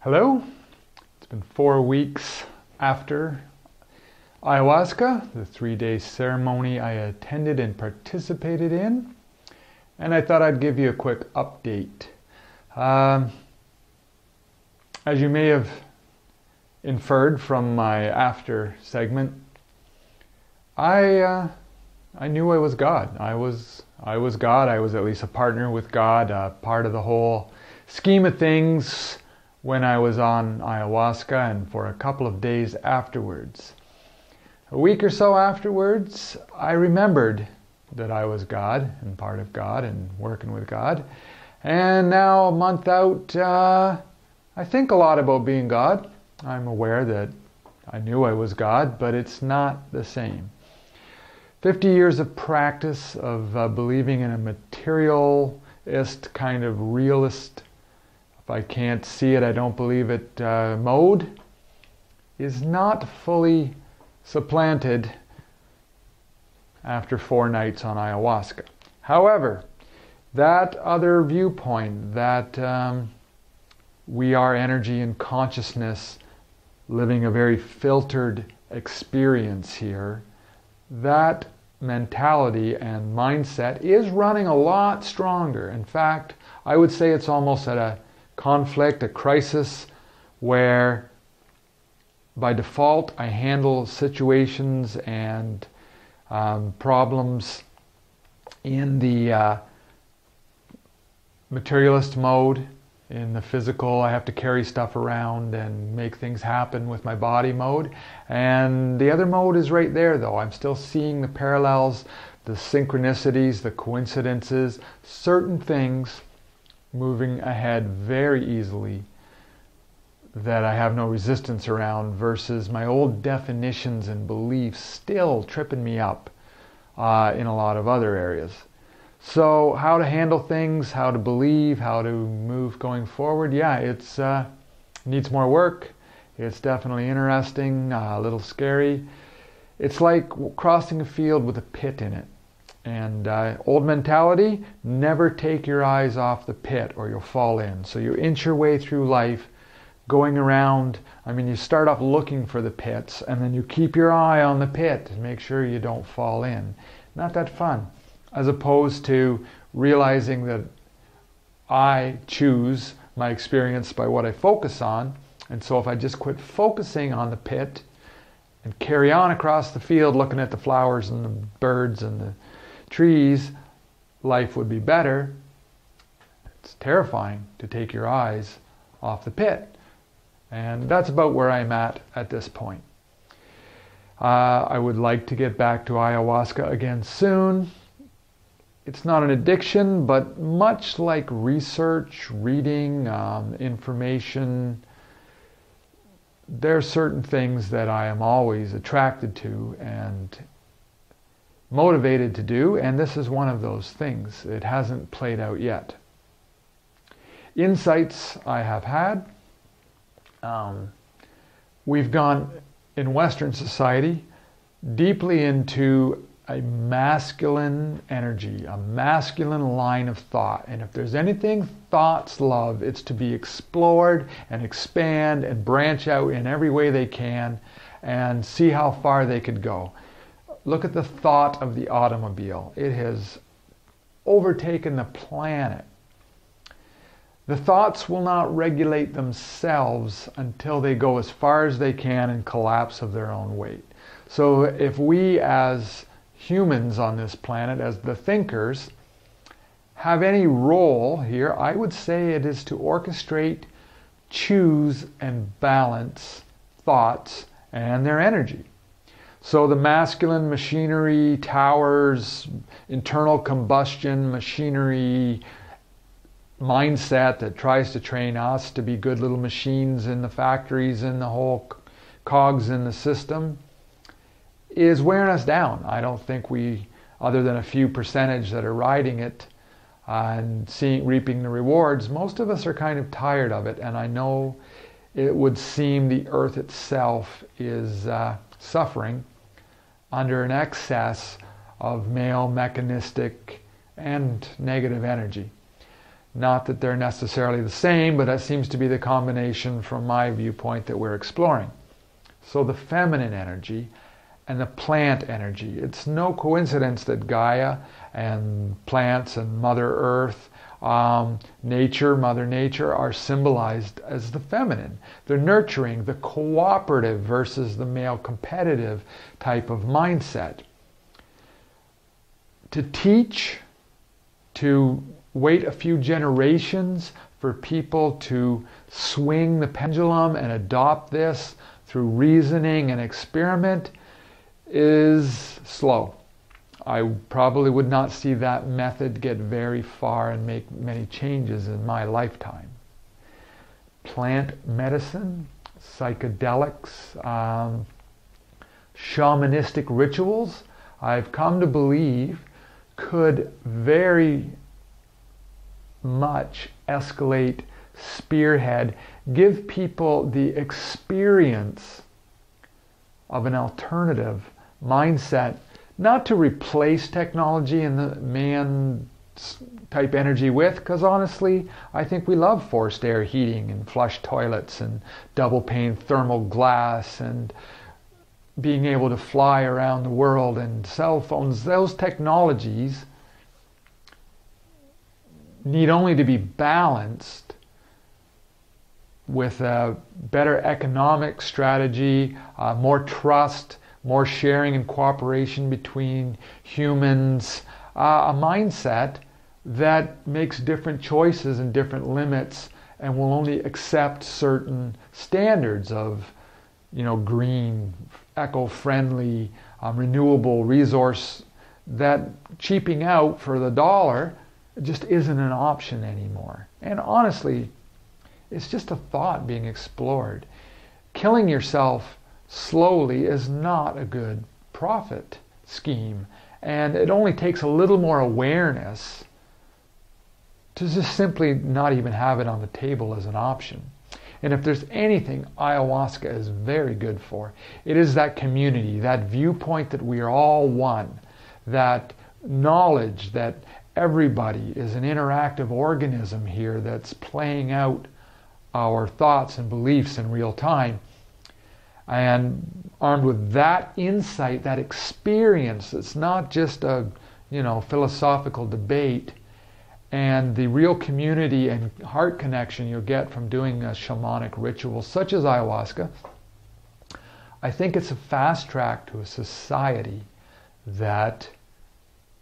Hello, it's been 4 weeks after Ayahuasca, the 3-day ceremony I attended and participated in, and I thought I'd give you a quick update. As you may have inferred from my after segment, I knew I was God. I was God. I was at least a partner with God, part of the whole scheme of things when I was on ayahuasca and for a couple of days afterwards. A week or so afterwards, I remembered that I was God and part of God and working with God. And now a month out, I think a lot about being God. I'm aware that I knew I was God, but it's not the same. 50 years of practice of believing in a materialist kind of realist, if I can't see it, I don't believe it mode, is not fully supplanted after 4 nights on ayahuasca. However, that other viewpoint, that we are energy and consciousness living a very filtered experience here, that mentality and mindset is running a lot stronger. In fact, I would say it's almost at a conflict, a crisis, where by default I handle situations and problems in the materialist mode. In the physical, I have to carry stuff around and make things happen with my body mode. And the other mode is right there though. I'm still seeing the parallels, the synchronicities, the coincidences, certain things moving ahead very easily that I have no resistance around, versus my old definitions and beliefs still tripping me up in a lot of other areas. So how to handle things, how to believe, how to move going forward, yeah, it's needs more work. It's definitely interesting, a little scary. It's like crossing a field with a pit in it. And old mentality, never take your eyes off the pit or you'll fall in. So you inch your way through life, going around. I mean, you start off looking for the pits and then you keep your eye on the pit to make sure you don't fall in. Not that fun. As opposed to realizing that I choose my experience by what I focus on. And so if I just quit focusing on the pit and carry on across the field looking at the flowers and the birds and the trees, life would be better. It's terrifying to take your eyes off the pit. And that's about where I'm at this point. I would like to get back to ayahuasca again soon. It's not an addiction, but much like research, reading, information, there are certain things that I am always attracted to and motivated to do, and this is one of those things. It hasn't played out yet. Insights I have had. We've gone in Western society deeply into a masculine energy, a masculine line of thought. And if there's anything thoughts love, it's to be explored and expand and branch out in every way they can and see how far they could go. Look at the thought of the automobile. It has overtaken the planet. The thoughts will not regulate themselves until they go as far as they can and collapse of their own weight. So if we as humans on this planet, as the thinkers, have any role here, I would say it is to orchestrate, choose, and balance thoughts and their energy. So the masculine machinery, towers, internal combustion machinery mindset that tries to train us to be good little machines in the factories and the whole cogs in the system is wearing us down. I don't think we, other than a few percentage that are riding it and reaping the rewards, most of us are kind of tired of it. And I know it would seem the earth itself is suffering under an excess of male mechanistic and negative energy. Not that they're necessarily the same, but that seems to be the combination from my viewpoint that we're exploring. So the feminine energy and the plant energy. It's no coincidence that Gaia and plants and Mother Earth, Mother Nature are symbolized as the feminine. They're nurturing, the cooperative versus the male competitive type of mindset. To teach, to wait a few generations for people to swing the pendulum and adopt this through reasoning and experiment is slow. I probably would not see that method get very far and make many changes in my lifetime. Plant medicine, psychedelics, shamanistic rituals, I've come to believe could very much escalate, spearhead, give people the experience of an alternative mindset, not to replace technology and the man type energy with, because honestly, I think we love forced air heating and flush toilets and double pane thermal glass and being able to fly around the world and cell phones. Those technologies need only to be balanced with a better economic strategy, more trust, more sharing and cooperation between humans, a mindset that makes different choices and different limits and will only accept certain standards of, green, eco-friendly, renewable resource, that cheaping out for the dollar just isn't an option anymore. And honestly, it's just a thought being explored. Killing yourself slowly is not a good profit scheme. And it only takes a little more awareness to just simply not even have it on the table as an option. And if there's anything ayahuasca is very good for, it is that community, that viewpoint that we are all one, that knowledge that everybody is an interactive organism here that's playing out our thoughts and beliefs in real time. And armed with that insight, that experience, it's not just a philosophical debate, and the real community and heart connection you'll get from doing a shamanic ritual such as ayahuasca, I think it's a fast track to a society that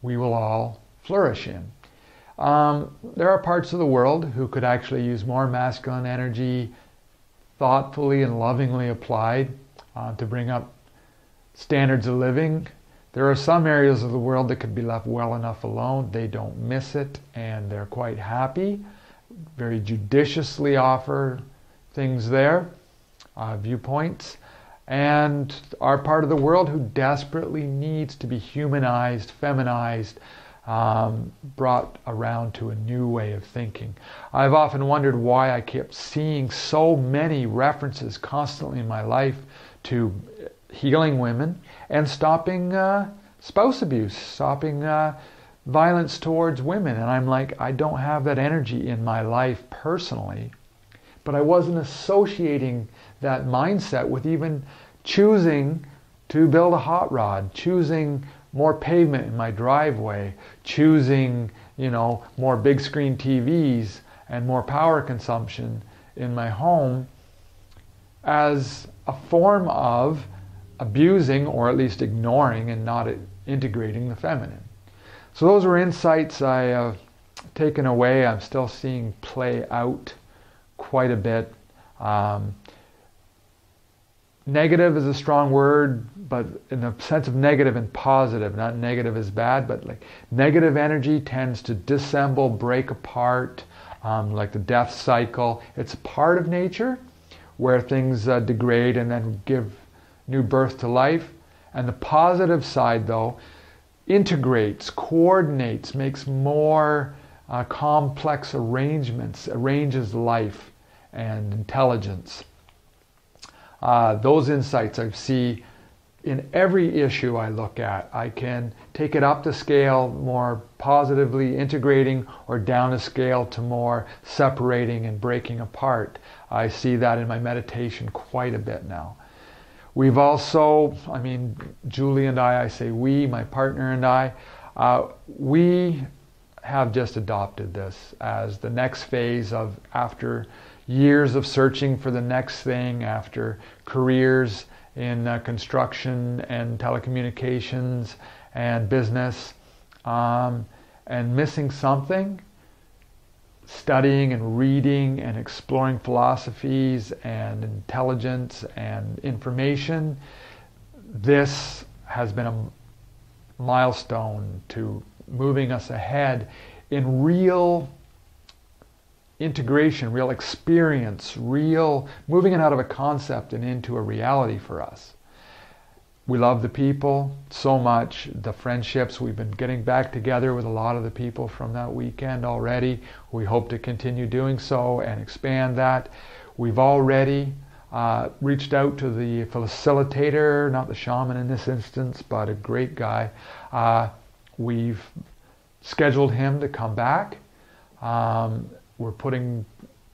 we will all flourish in. There are parts of the world who could actually use more masculine energy thoughtfully and lovingly applied to bring up standards of living. There are some areas of the world that could be left well enough alone. They don't miss it and they're quite happy. Very judiciously offer things there, viewpoints. And our part of the world who desperately needs to be humanized, feminized, brought around to a new way of thinking. I've often wondered why I kept seeing so many references constantly in my life to healing women and stopping spouse abuse, stopping violence towards women. And I'm like, I don't have that energy in my life personally, but I wasn't associating that mindset with even choosing to build a hot rod, choosing more pavement in my driveway, choosing, more big screen TVs and more power consumption in my home as a form of abusing or at least ignoring and not integrating the feminine. So those were insights I have taken away. I'm still seeing play out quite a bit. Negative is a strong word, but in the sense of negative and positive, not negative is bad, but like negative energy tends to dissemble, break apart, like the death cycle. It's a part of nature where things degrade and then give new birth to life. And the positive side, though, integrates, coordinates, makes more complex arrangements, arranges life and intelligence. Those insights I see in every issue I look at, I can take it up the scale, more positively integrating, or down the scale to more separating and breaking apart. I see that in my meditation quite a bit now. We've also, Julie and I say we, my partner and I, we have just adopted this as the next phase of, after years of searching for the next thing, after careers in construction and telecommunications and business, and missing something, studying and reading and exploring philosophies and intelligence and information. This has been a milestone to moving us ahead in real integration, real experience, real moving it out of a concept and into a reality for us. We love the people so much, the friendships. We've been getting back together with a lot of the people from that weekend already. We hope to continue doing so and expand that. We've already reached out to the facilitator, not the shaman in this instance, but a great guy. We've scheduled him to come back. We're putting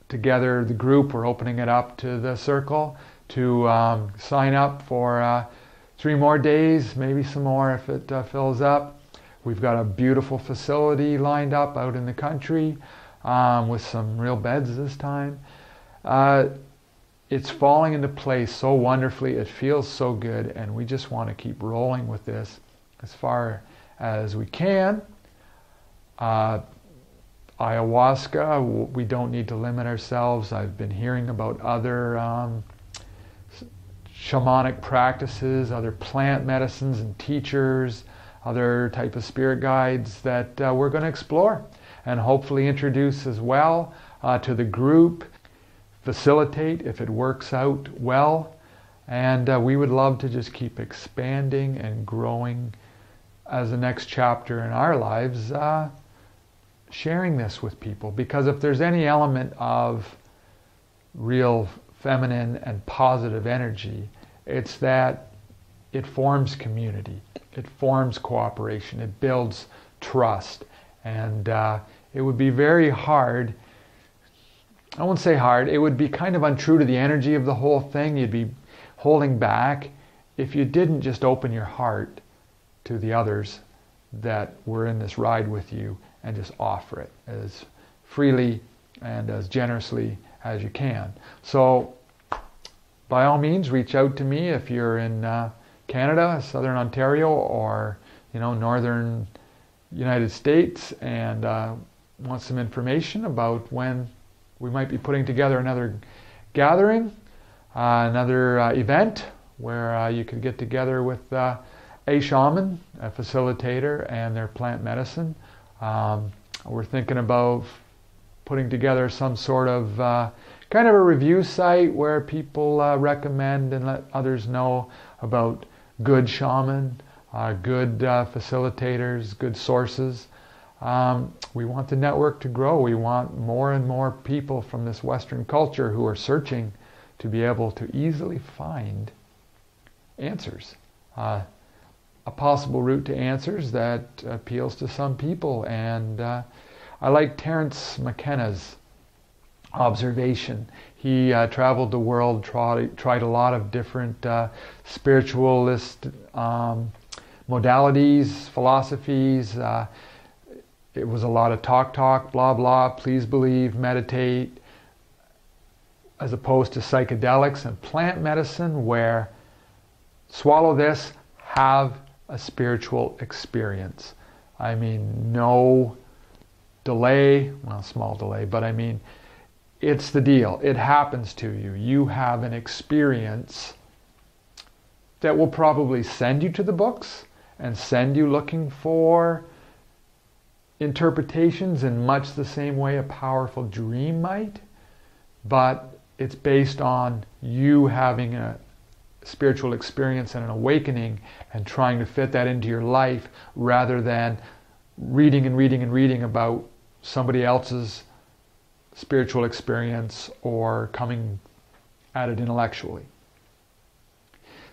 together the group. We're opening it up to the circle to sign up for 3 more days, maybe some more if it fills up. We've got a beautiful facility lined up out in the country with some real beds this time. It's falling into place so wonderfully. It feels so good, and we just want to keep rolling with this as far as we can. Ayahuasca, we don't need to limit ourselves. I've been hearing about other shamanic practices, other plant medicines and teachers, other type of spirit guides that we're going to explore and hopefully introduce as well to the group, facilitate if it works out well. And we would love to just keep expanding and growing as the next chapter in our lives, sharing this with people. Because if there's any element of real feminine and positive energy, it's that it forms community, it forms cooperation, it builds trust. And it would be very hard, I won't say hard, it would be kind of untrue to the energy of the whole thing. You'd be holding back if you didn't just open your heart to the others that were in this ride with you and just offer it as freely and as generously as you can. So by all means, reach out to me if you're in Canada, Southern Ontario, or Northern United States, and want some information about when we might be putting together another gathering, another event where you could get together with a shaman, a facilitator, and their plant medicine. We're thinking about putting together some sort of kind of a review site where people recommend and let others know about good shaman, good facilitators, good sources. We want the network to grow. We want more and more people from this Western culture who are searching to be able to easily find answers. A possible route to answers that appeals to some people. And I like Terence McKenna's observation. He traveled the world, tried a lot of different spiritualist modalities, philosophies. It was a lot of talk, blah, blah, please believe, meditate, as opposed to psychedelics and plant medicine where swallow this, have a spiritual experience. No delay, well, small delay, but it's the deal. It happens to you. You have an experience that will probably send you to the books and send you looking for interpretations in much the same way a powerful dream might, but it's based on you having a spiritual experience and an awakening and trying to fit that into your life rather than reading about somebody else's spiritual experience or coming at it intellectually.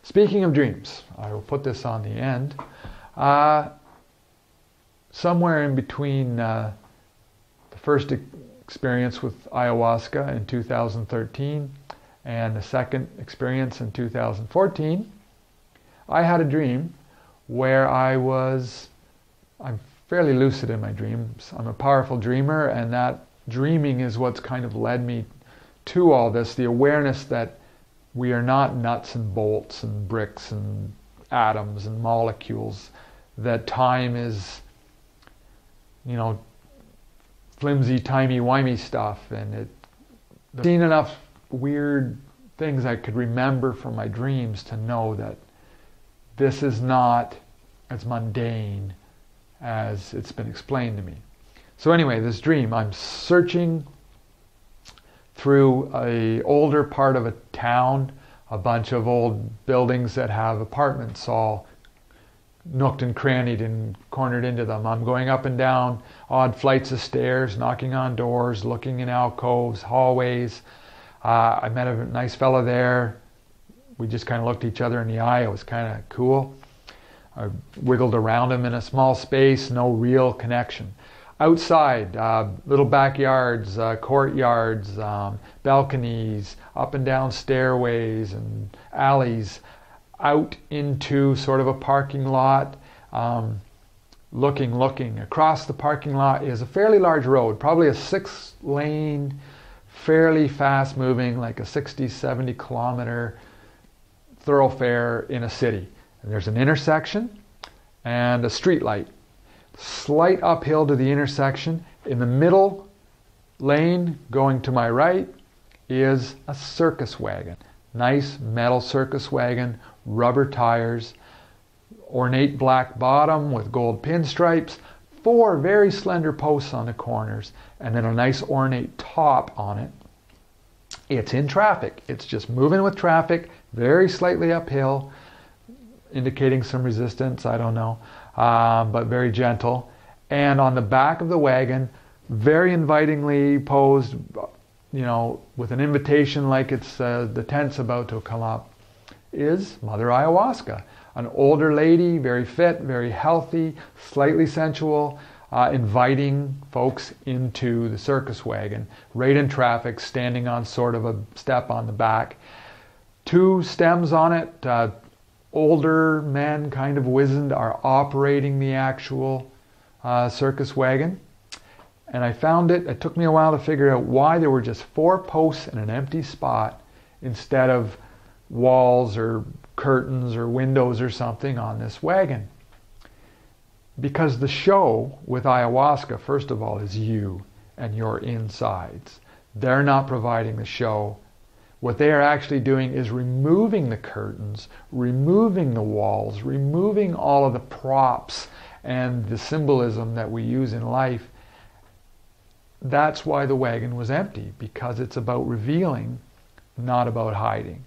Speaking of dreams, I will put this on the end. Somewhere in between the first experience with ayahuasca in 2013 and the second experience in 2014, I had a dream where I'm fairly lucid in my dreams. I'm a powerful dreamer, and that dreaming is what's kind of led me to all this, the awareness that we are not nuts and bolts and bricks and atoms and molecules, that time is, flimsy, timey-wimey stuff, and I've seen enough weird things I could remember from my dreams to know that this is not as mundane as it's been explained to me. So anyway, this dream, I'm searching through an older part of a town, a bunch of old buildings that have apartments all nooked and crannied and cornered into them. I'm going up and down odd flights of stairs, knocking on doors, looking in alcoves, hallways. I met a nice fella there. We just kind of looked each other in the eye. It was kind of cool. I wiggled around him in a small space, no real connection. Outside, little backyards, courtyards, balconies, up and down stairways and alleys, out into sort of a parking lot. Looking. Across the parking lot is a fairly large road, probably a 6-lane, fairly fast-moving, like a 60, 70-kilometer thoroughfare in a city. And there's an intersection and a street light. Slight uphill to the intersection. In the middle lane, going to my right, is a circus wagon. Nice metal circus wagon, rubber tires, ornate black bottom with gold pinstripes, 4 very slender posts on the corners, and then a nice ornate top on it. It's in traffic. It's just moving with traffic, very slightly uphill, indicating some resistance, I don't know, but very gentle. And on the back of the wagon, very invitingly posed, with an invitation like it's the tent's about to come up, is Mother Ayahuasca. An older lady, very fit, very healthy, slightly sensual, inviting folks into the circus wagon, right in traffic, standing on sort of a step on the back. 2 stems on it, older men, kind of wizened, are operating the actual circus wagon. And I found it took me a while to figure out why there were just 4 posts in an empty spot instead of walls or curtains or windows or something on this wagon. Because the show with ayahuasca, first of all, is you and your insides. They're not providing the show. What they are actually doing is removing the curtains, removing the walls, removing all of the props and the symbolism that we use in life. That's why the wagon was empty, because it's about revealing, not about hiding.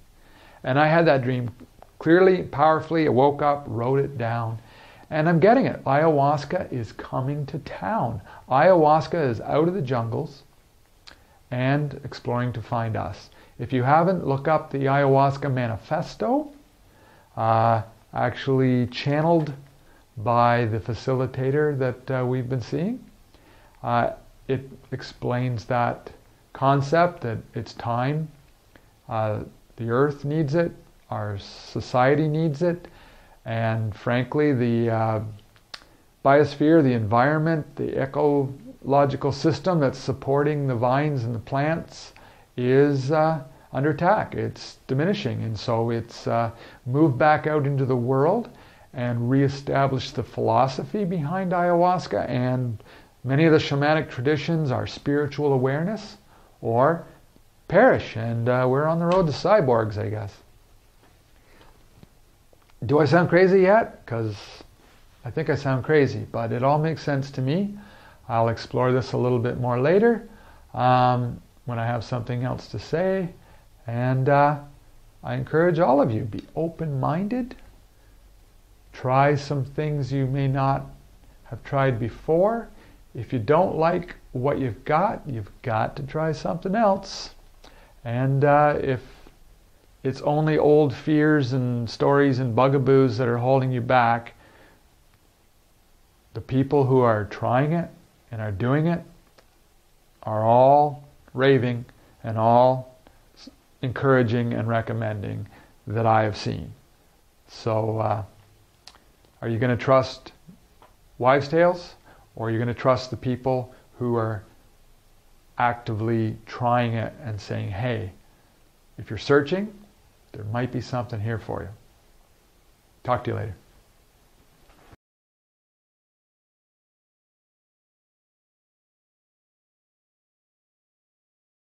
And I had that dream clearly, powerfully. I woke up, wrote it down, and I'm getting it. Ayahuasca is coming to town. Ayahuasca is out of the jungles and exploring to find us. If you haven't, look up the Ayahuasca Manifesto, actually channeled by the facilitator that we've been seeing. It explains that concept, that it's time. The earth needs it, our society needs it, and frankly the biosphere, the environment, the ecological system that's supporting the vines and the plants is under attack. It's diminishing, and so it's moved back out into the world and reestablished the philosophy behind ayahuasca, and many of the shamanic traditions are spiritual awareness or perish, and we're on the road to cyborgs, I guess. Do I sound crazy yet? Because I think I sound crazy, but it all makes sense to me. I'll explore this a little bit more later when I have something else to say, and I encourage all of you, be open-minded, try some things you may not have tried before. If you don't like what you've got to try something else. And if it's only old fears and stories and bugaboos that are holding you back, the people who are trying it and are doing it are all raving and all encouraging and recommending that I have seen. So are you going to trust wives' tales, or are you going to trust the people who are actively trying it and saying, hey, if you're searching, there might be something here for you. Talk to you later.